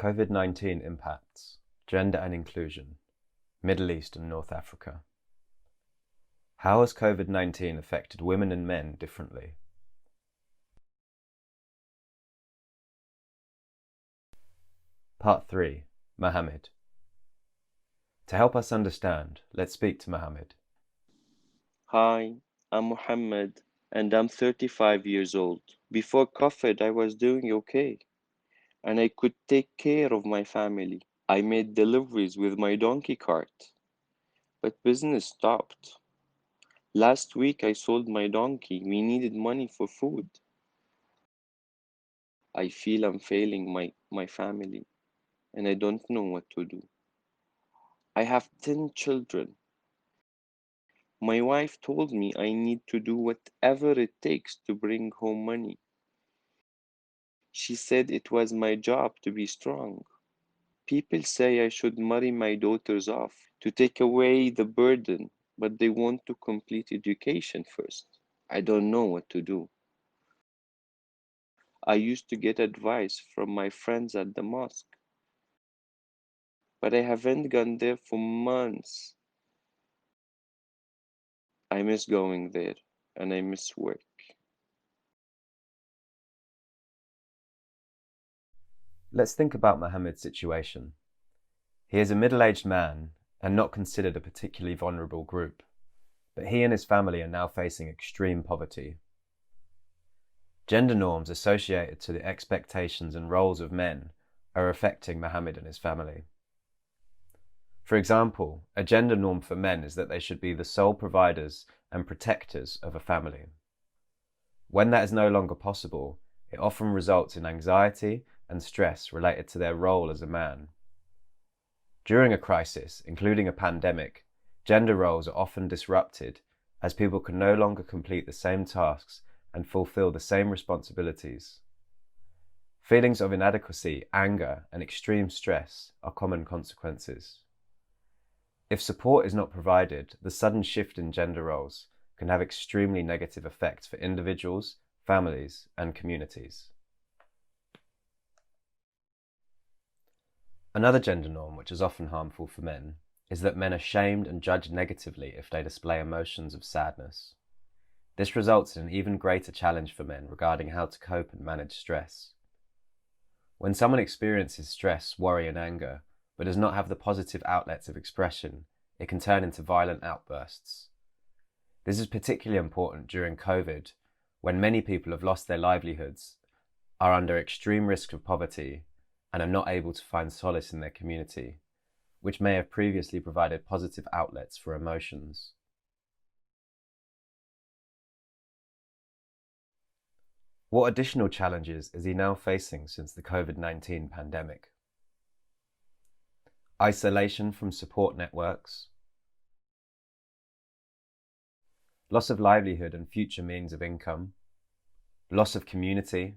COVID-19 impacts gender and inclusion, Middle East and North Africa. How has COVID-19 affected women and men differently? Part 3. Mohammed. To help us understand, let's speak to Mohammed. Hi, I'm Mohammad and I'm 35 years old. Before COVID, I was doing okay and I could take care of my family. I made deliveries with my donkey cart, but business stopped. Last week, I sold my donkey. We needed money for food. I feel I'm failing my family and I don't know what to do. I have 10 children. My wife told me I need to do whatever it takes to bring home money. She said it was my job to be strong. People say I should marry my daughters off to take away the burden, but they want to complete education first. I don't know what to do. I used to get advice from my friends at the mosque, but I haven't gone there for months. I miss going there and I miss work. Let's think about Mohammed's situation. He is a middle-aged man and not considered a particularly vulnerable group, but he and his family are now facing extreme poverty. Gender norms associated to the expectations and roles of men are affecting Mohammed and his family. For example, a gender norm for men is that they should be the sole providers and protectors of a family. When that is no longer possible, it often results in anxiety and stress related to their role as a man. During a crisis, including a pandemic, gender roles are often disrupted as people can no longer complete the same tasks and fulfill the same responsibilities. Feelings of inadequacy, anger, and extreme stress are common consequences. If support is not provided, the sudden shift in gender roles can have extremely negative effects for individuals, families, and communities. Another gender norm which is often harmful for men is that men are shamed and judged negatively if they display emotions of sadness. This results in an even greater challenge for men regarding how to cope and manage stress. When someone experiences stress, worry, and anger, but does not have the positive outlets of expression, it can turn into violent outbursts. This is particularly important during COVID, when many people have lost their livelihoods, are under extreme risk of poverty, and are not able to find solace in their community, which may have previously provided positive outlets for emotions. What additional challenges is he now facing since the COVID-19 pandemic? Isolation from support networks, loss of livelihood and future means of income, loss of community,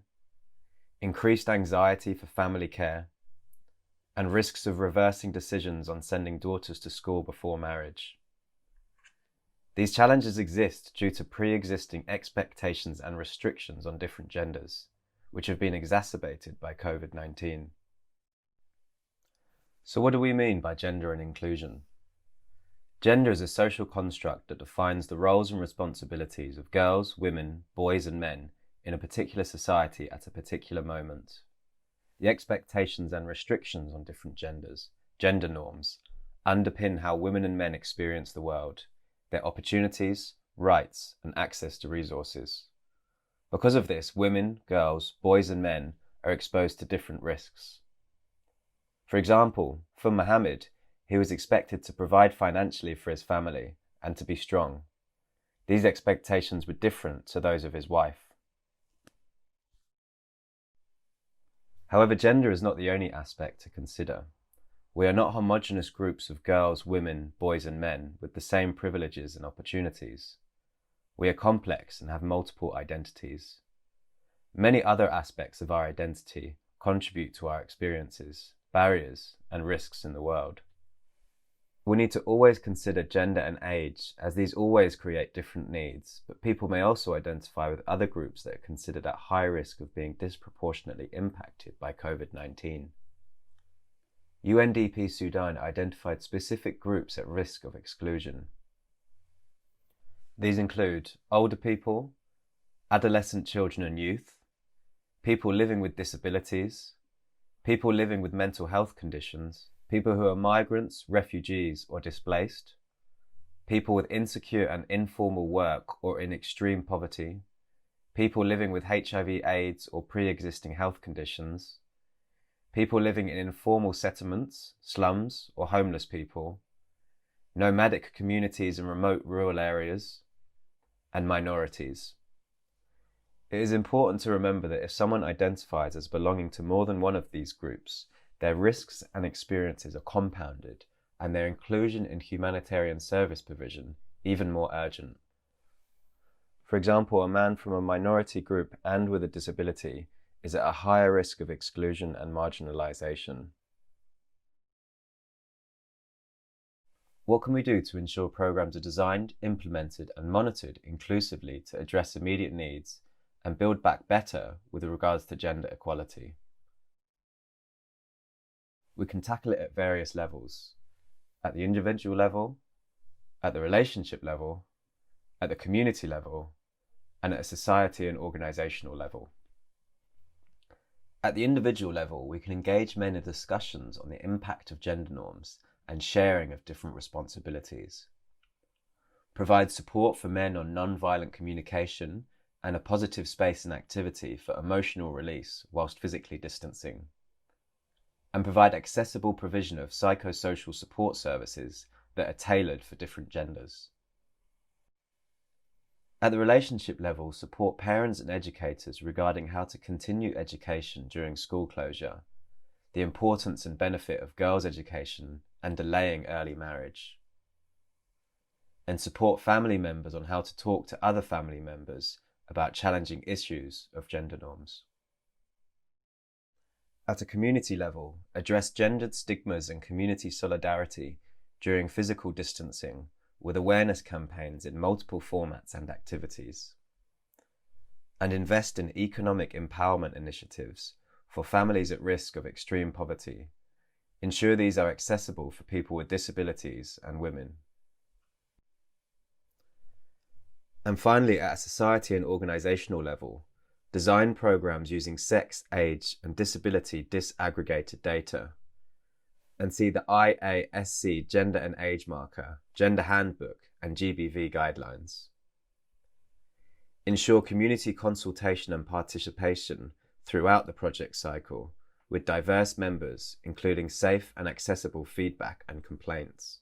increased anxiety for family care, and risks of reversing decisions on sending daughters to school before marriage. These challenges exist due to pre-existing expectations and restrictions on different genders, which have been exacerbated by COVID-19. So what do we mean by gender and inclusion? Gender is a social construct that defines the roles and responsibilities of girls, women, boys, and men in a particular society at a particular moment. The expectations and restrictions on different genders, gender norms, underpin how women and men experience the world, their opportunities, rights, and access to resources. Because of this, women, girls, boys, and men are exposed to different risks. For example, for Mohammed, he was expected to provide financially for his family and to be strong. These expectations were different to those of his wife. However, gender is not the only aspect to consider. We are not homogeneous groups of girls, women, boys, and men with the same privileges and opportunities. We are complex and have multiple identities. Many other aspects of our identity contribute to our experiences, barriers, and risks in the world. We need to always consider gender and age, as these always create different needs, but people may also identify with other groups that are considered at high risk of being disproportionately impacted by COVID-19. UNDP Sudan identified specific groups at risk of exclusion. These include older people, adolescent children and youth, people living with disabilities, people living with mental health conditions, people who are migrants, refugees, or displaced, people with insecure and informal work or in extreme poverty, people living with HIV/AIDS or pre-existing health conditions, people living in informal settlements, slums, or homeless people, nomadic communities in remote rural areas, and minorities. It is important to remember that if someone identifies as belonging to more than one of these groups, their risks and experiences are compounded and their inclusion in humanitarian service provision even more urgent. For example, a man from a minority group and with a disability is at a higher risk of exclusion and marginalization. What can we do to ensure programs are designed, implemented, and monitored inclusively to address immediate needs and build back better with regards to gender equality? We can tackle it at various levels: at the individual level, at the relationship level, at the community level, and at a society and organizational level. At the individual level, we can engage men in discussions on the impact of gender norms and sharing of different responsibilities. Provide support for men on non-violent communication and a positive space and activity for emotional release whilst physically distancing. And provide accessible provision of psychosocial support services that are tailored for different genders. At the relationship level, support parents and educators regarding how to continue education during school closure, the importance and benefit of girls' education, and delaying early marriage. And support family members on how to talk to other family members about challenging issues of gender norms. At a community level, address gendered stigmas and community solidarity during physical distancing with awareness campaigns in multiple formats and activities. And invest in economic empowerment initiatives for families at risk of extreme poverty. Ensure these are accessible for people with disabilities and women. And finally, at a society and organizational level, design programs using sex, age, and disability disaggregated data, and see the IASC Gender and Age Marker, Gender Handbook, and GBV guidelines. Ensure community consultation and participation throughout the project cycle with diverse members, including safe and accessible feedback and complaints.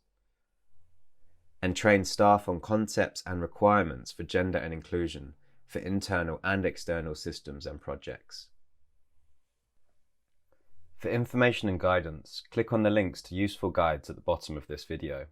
And train staff on concepts and requirements for gender and inclusion for internal and external systems and projects. For information and guidance, click on the links to useful guides at the bottom of this video.